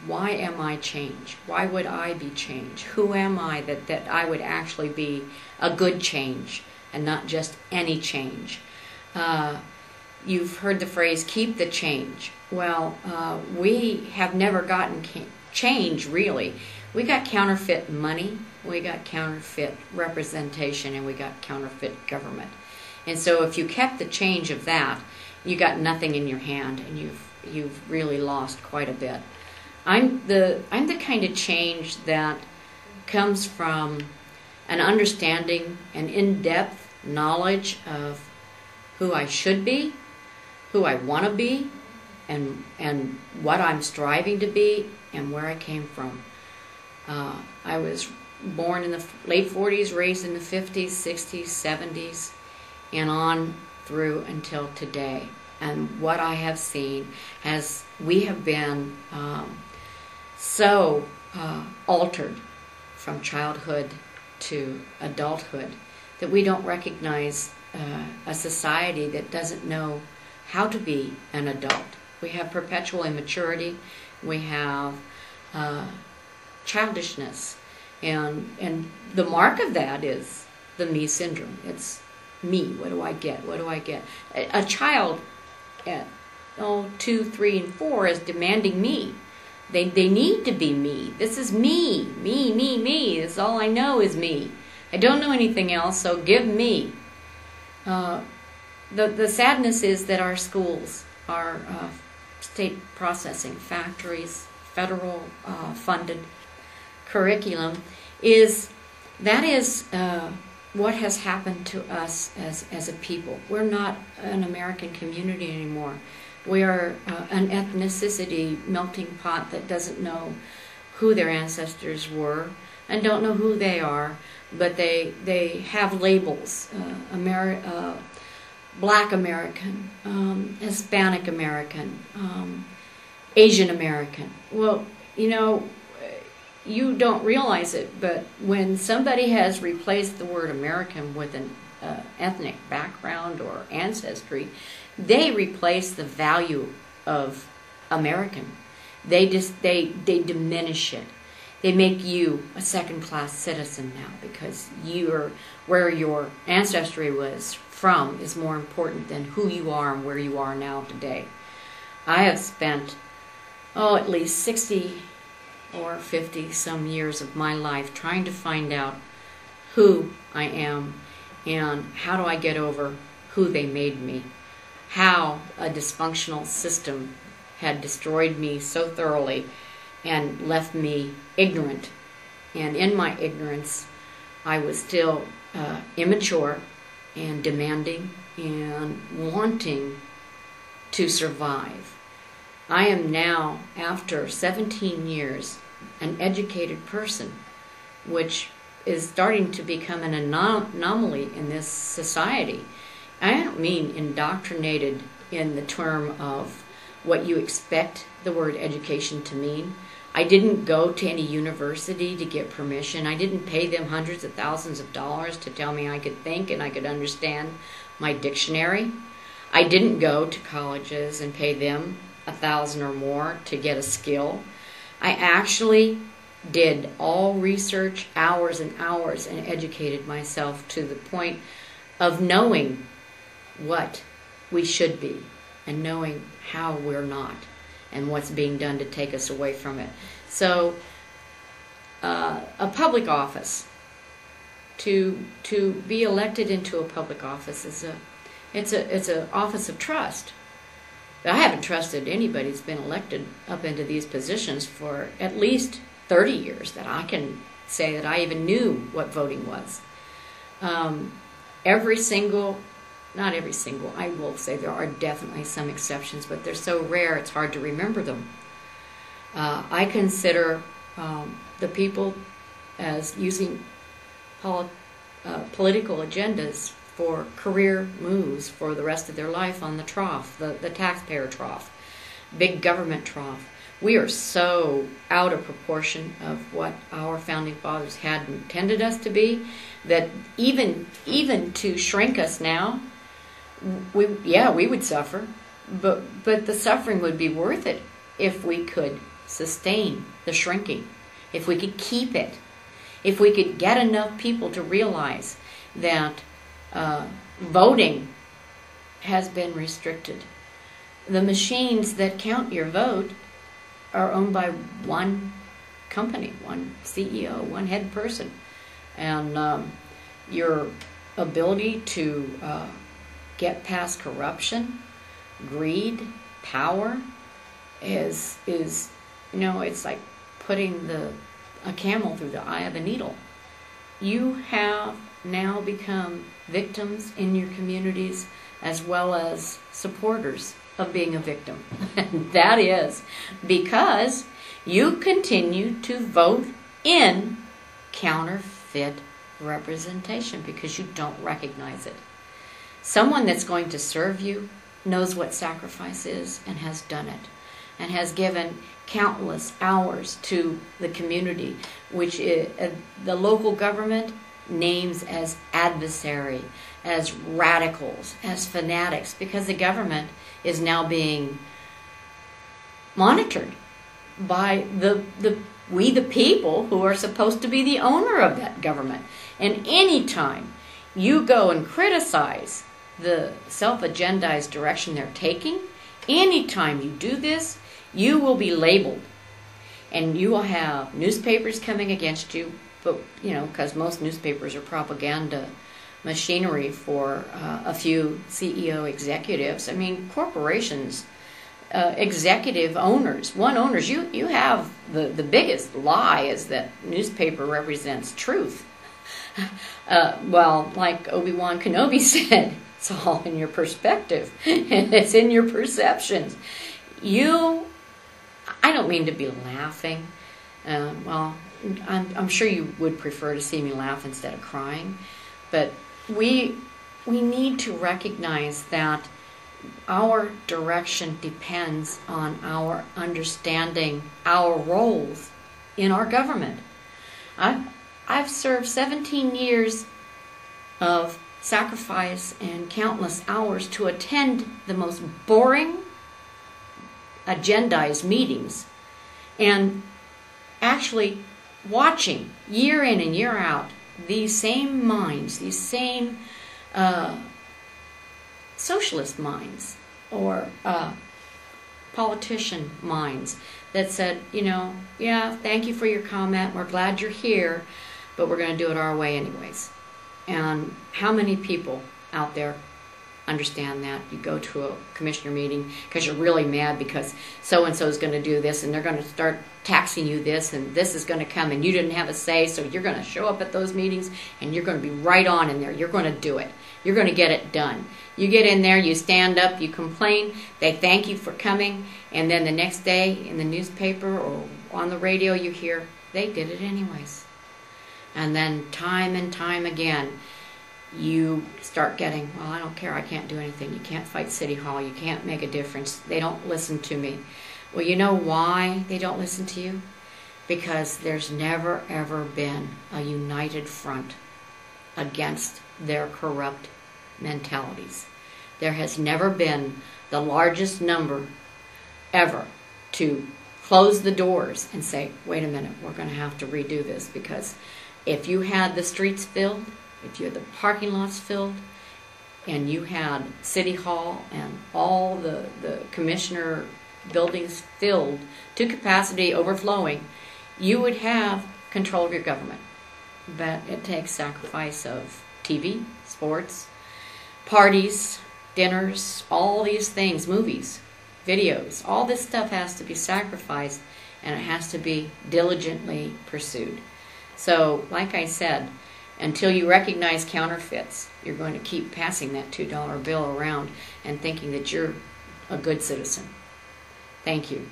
why am I change? Why would I be change? Who am I that I would actually be a good change and not just any change? You've heard the phrase, keep the change. Well, we have never gotten change, really. We got counterfeit money, we got counterfeit representation, and we got counterfeit government. And so if you kept the change of that, you got nothing in your hand, and you've really lost quite a bit. I'm the kind of change that comes from an understanding, an in-depth knowledge of who I should be, who I want to be, and what I'm striving to be, and where I came from. I was born in the late 40s, raised in the 50s, 60s, 70s, and on through until today. And what I have seen as we have been so altered from childhood to adulthood that we don't recognize a society that doesn't know how to be an adult. We have perpetual immaturity. We have childishness. And the mark of that is the me syndrome. It's me. What do I get? What do I get? A child at 2, 3, and 4 is demanding me. They need to be me. This is me. Me, me, me. This is all I know is me. I don't know anything else, so give me. The sadness is that our schools, our state processing factories, federal funded curriculum, is what has happened to us as a people. We're not an American community anymore. We are an ethnicity melting pot that doesn't know who their ancestors were and don't know who they are, but they have labels. Black American, Hispanic American, Asian American. Well, you don't realize it, but when somebody has replaced the word American with an ethnic background or ancestry, they replace the value of American. They diminish it. They make you a second-class citizen now because where your ancestry was from is more important than who you are and where you are now today. I have spent, at least 60 or 50 some years of my life trying to find out who I am and how do I get over who they made me. How a dysfunctional system had destroyed me so thoroughly and left me ignorant. And in my ignorance, I was still immature and demanding and wanting to survive. I am now, after 17 years, an educated person, which is starting to become an anomaly in this society. I don't mean indoctrinated in the term of what you expect the word education to mean. I didn't go to any university to get permission. I didn't pay them hundreds of thousands of dollars to tell me I could think and I could understand my dictionary. I didn't go to colleges and pay them $1,000 or more to get a skill. I actually did all research, hours and hours, and educated myself to the point of knowing what we should be and knowing how we're not and what's being done to take us away from it. So a public office, to be elected into a public office is it's an office of trust. I haven't trusted anybody who's been elected up into these positions for at least 30 years that I can say that I even knew what voting was. Not every single, I will say there are definitely some exceptions, but they're so rare it's hard to remember them. I consider the people as using political agendas for career moves for the rest of their life on the trough, the taxpayer trough, big government trough. We are so out of proportion of what our founding fathers had intended us to be that even to shrink us now, we would suffer, but the suffering would be worth it if we could sustain the shrinking, if we could keep it, if we could get enough people to realize that voting has been restricted. The machines that count your vote are owned by one company, one CEO, one head person. And your ability to get past corruption, greed, power is it's like putting a camel through the eye of a needle. You have now become victims in your communities as well as supporters of being a victim. And that is because you continue to vote in counterfeit representation because you don't recognize it. Someone that's going to serve you knows what sacrifice is and has done it and has given countless hours to the community, which the local government names as adversary, as radicals, as fanatics, because the government is now being monitored by we the people who are supposed to be the owner of that government. And anytime you go and criticize the self-agendized direction they're taking, anytime you do this, you will be labeled. And you will have newspapers coming against you, but because most newspapers are propaganda machinery for a few CEO executives. I mean, corporations, executive owners, you have the biggest lie is that newspaper represents truth. Well, like Obi-Wan Kenobi said, it's all in your perspective. It's in your perceptions. I don't mean to be laughing. Well, I'm sure you would prefer to see me laugh instead of crying. But we need to recognize that our direction depends on our understanding our roles in our government. I've served 17 years of sacrifice and countless hours to attend the most boring, agendized meetings, and actually watching year in and year out these same minds, these same socialist minds or politician minds that said, yeah, thank you for your comment, we're glad you're here, but we're going to do it our way anyways. And how many people out there understand that? You go to a commissioner meeting because you're really mad because so-and-so is going to do this and they're going to start taxing you this and this is going to come and you didn't have a say, so you're going to show up at those meetings and you're going to be right on in there. You're going to do it. You're going to get it done. You get in there, you stand up, you complain, they thank you for coming, and then the next day in the newspaper or on the radio you hear, they did it anyways. And then time and time again, you start getting, well, I don't care, I can't do anything. You can't fight City Hall. You can't make a difference. They don't listen to me. Well, you know why they don't listen to you? Because there's never, ever been a united front against their corrupt mentalities. There has never been the largest number ever to close the doors and say, wait a minute, we're going to have to redo this, because if you had the streets filled, if you had the parking lots filled, and you had City Hall and all the commissioner buildings filled to capacity, overflowing, you would have control of your government. But it takes sacrifice of TV, sports, parties, dinners, all these things, movies, videos, all this stuff has to be sacrificed, and it has to be diligently pursued. So, like I said, until you recognize counterfeits, you're going to keep passing that $2 bill around and thinking that you're a good citizen. Thank you.